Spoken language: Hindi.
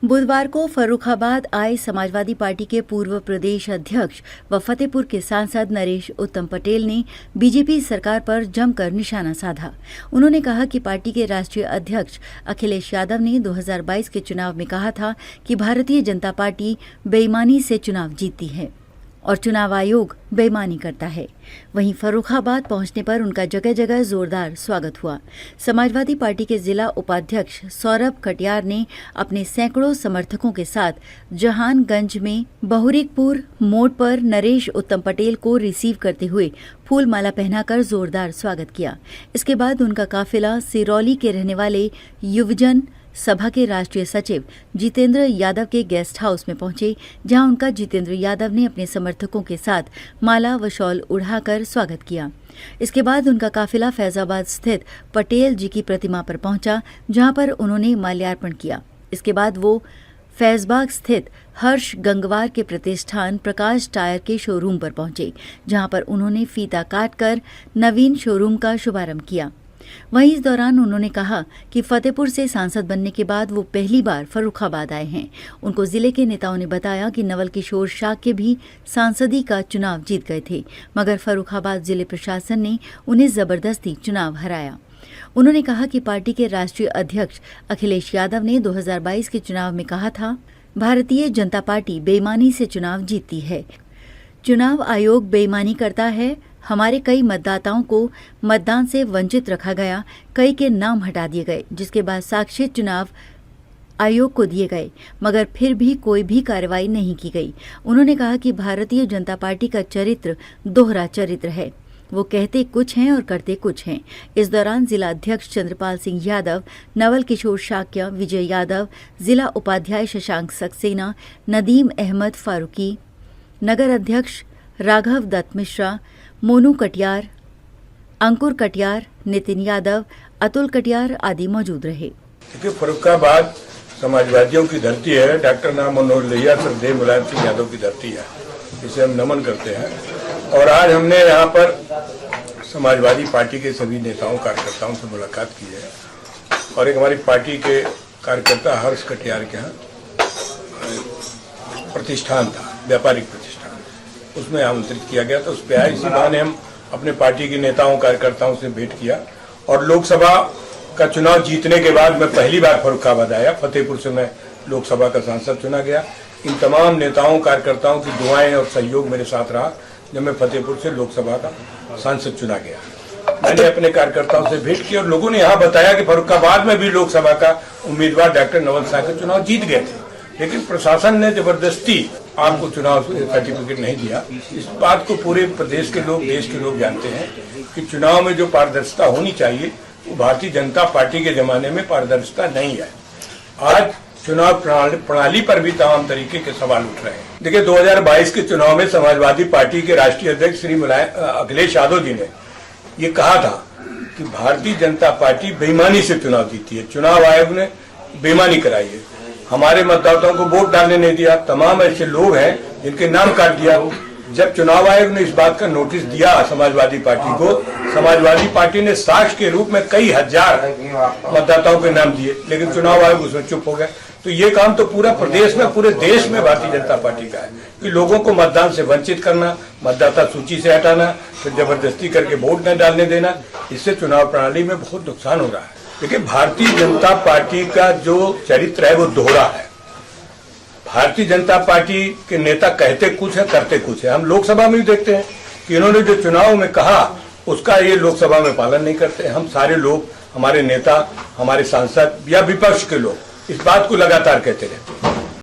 बुधवार को फर्रुखाबाद आए समाजवादी पार्टी के पूर्व प्रदेश अध्यक्ष व फतेहपुर के सांसद नरेश उत्तम पटेल ने बीजेपी सरकार पर जमकर निशाना साधा। उन्होंने कहा कि पार्टी के राष्ट्रीय अध्यक्ष अखिलेश यादव ने 2022 के चुनाव में कहा था कि भारतीय जनता पार्टी बेईमानी से चुनाव जीतती है और चुनाव आयोग बेईमानी करता है। वहीं फर्रुखाबाद पहुंचने पर उनका जगह जगह जोरदार स्वागत हुआ। समाजवादी पार्टी के जिला उपाध्यक्ष सौरभ कटियार ने अपने सैकड़ों समर्थकों के साथ जहानगंज में बहुरिकपुर मोड़ पर नरेश उत्तम पटेल को रिसीव करते हुए फूल माला पहनाकर जोरदार स्वागत किया। इसके बाद उनका काफिला सिरौली के रहने वाले युवजन सभा के राष्ट्रीय सचिव जितेंद्र यादव के गेस्ट हाउस में पहुंचे, जहां उनका जितेंद्र यादव ने अपने समर्थकों के साथ माला व शॉल उड़ाकर स्वागत किया। इसके बाद उनका काफिला फैजाबाद स्थित पटेल जी की प्रतिमा पर पहुंचा, जहां पर उन्होंने माल्यार्पण किया। इसके बाद वो फैजबाग स्थित हर्ष गंगवार के प्रतिष्ठान प्रकाश टायर के शोरूम पर पहुंचे, जहां पर उन्होंने फीता काटकर नवीन शोरूम का शुभारंभ किया। वहीं इस दौरान उन्होंने कहा कि फतेहपुर से सांसद बनने के बाद वो पहली बार फर्रुखाबाद आए हैं। उनको जिले के नेताओं ने बताया कि नवल किशोर शाक्य भी सांसदी का चुनाव जीत गए थे, मगर फर्रुखाबाद जिले प्रशासन ने उन्हें जबरदस्ती चुनाव हराया। उन्होंने कहा कि पार्टी के राष्ट्रीय अध्यक्ष अखिलेश यादव ने 2022 के चुनाव में कहा था, भारतीय जनता पार्टी बेईमानी से चुनाव जीतती है, चुनाव आयोग बेईमानी करता है, हमारे कई मतदाताओं को मतदान से वंचित रखा गया, कई के नाम हटा दिए गए, जिसके बाद साक्ष्य चुनाव आयोग को दिए गए, मगर फिर भी कोई भी कार्रवाई नहीं की गई। उन्होंने कहा कि भारतीय जनता पार्टी का चरित्र दोहरा चरित्र है, वो कहते कुछ हैं और करते कुछ हैं। इस दौरान जिला अध्यक्ष चंद्रपाल सिंह यादव, नवल किशोर शाक्य, विजय यादव, जिला उपाध्याय शशांक सक्सेना, नदीम अहमद फारूकी, नगर अध्यक्ष राघव दत्त मिश्रा, मोनू कटियार, अंकुर कटियार, नितिन यादव, अतुल कटियार आदि मौजूद रहे। क्योंकि फर्रुखाबाद समाजवादियों की धरती है, डॉक्टर नाम मनोहर लोहिया श्रद्धेय मुलायम सिंह यादव की धरती है, इसे हम नमन करते हैं। और आज हमने यहाँ पर समाजवादी पार्टी के सभी नेताओं कार्यकर्ताओं से मुलाकात की है और एक हमारी पार्टी के कार्यकर्ता हर्ष कटियार के यहाँ प्रतिष्ठान था, व्यापारिक प्रतिष्ठान, उसमें आमंत्रित किया गया। तो उस पे आए, इसी बहाने हम अपने पार्टी के नेताओं कार्यकर्ताओं से भेंट किया। और लोकसभा का चुनाव जीतने के बाद मैं पहली बार फर्रुखाबाद आया। फतेहपुर से मैं लोकसभा का सांसद चुना गया। इन तमाम नेताओं कार्यकर्ताओं की दुआएं और सहयोग मेरे साथ रहा जब मैं फतेहपुर से लोकसभा का सांसद चुना गया। मैंने अपने कार्यकर्ताओं से भेंट की और लोगों ने यहाँ बताया कि फर्रुखाबाद में भी लोकसभा का उम्मीदवार डॉक्टर नवल शाक्य चुनाव जीत गए थे, लेकिन प्रशासन ने जबरदस्ती आपको चुनाव सर्टिफिकेट नहीं दिया। इस बात को पूरे प्रदेश के लोग, देश के लोग जानते हैं कि चुनाव में जो पारदर्शिता होनी चाहिए वो भारतीय जनता पार्टी के जमाने में पारदर्शिता नहीं है। आज चुनाव प्रणाली पर भी तमाम तरीके के सवाल उठ रहे हैं। देखिए, 2022 के चुनाव में समाजवादी पार्टी के राष्ट्रीय अध्यक्ष श्री अखिलेश यादव जी ने ये कहा था कि भारतीय जनता पार्टी बेईमानी से चुनाव जीती है, चुनाव आयोग ने बेईमानी कराई है, हमारे मतदाताओं को वोट डालने नहीं दिया। तमाम ऐसे लोग हैं जिनके नाम काट दिया। जब चुनाव आयोग ने इस बात का नोटिस दिया समाजवादी पार्टी को, समाजवादी पार्टी ने साक्ष्य के रूप में कई हजार मतदाताओं के नाम दिए, लेकिन चुनाव आयोग उसमें चुप हो गया। तो ये काम तो पूरा प्रदेश में, पूरे देश में भारतीय जनता पार्टी का है कि लोगों को मतदान से वंचित करना, मतदाता सूची से हटाना, फिर जबरदस्ती करके वोट न डालने देना। इससे चुनाव प्रणाली में बहुत नुकसान हो रहा है। देखिए, भारतीय जनता पार्टी का जो चरित्र है वो दोहरा है। भारतीय जनता पार्टी के नेता कहते कुछ है, करते कुछ है। हम लोकसभा में भी देखते हैं कि इन्होंने जो चुनाव में कहा उसका ये लोकसभा में पालन नहीं करते। हम सारे लोग, हमारे नेता, हमारे सांसद या विपक्ष के लोग इस बात को लगातार कहते रहते हैं।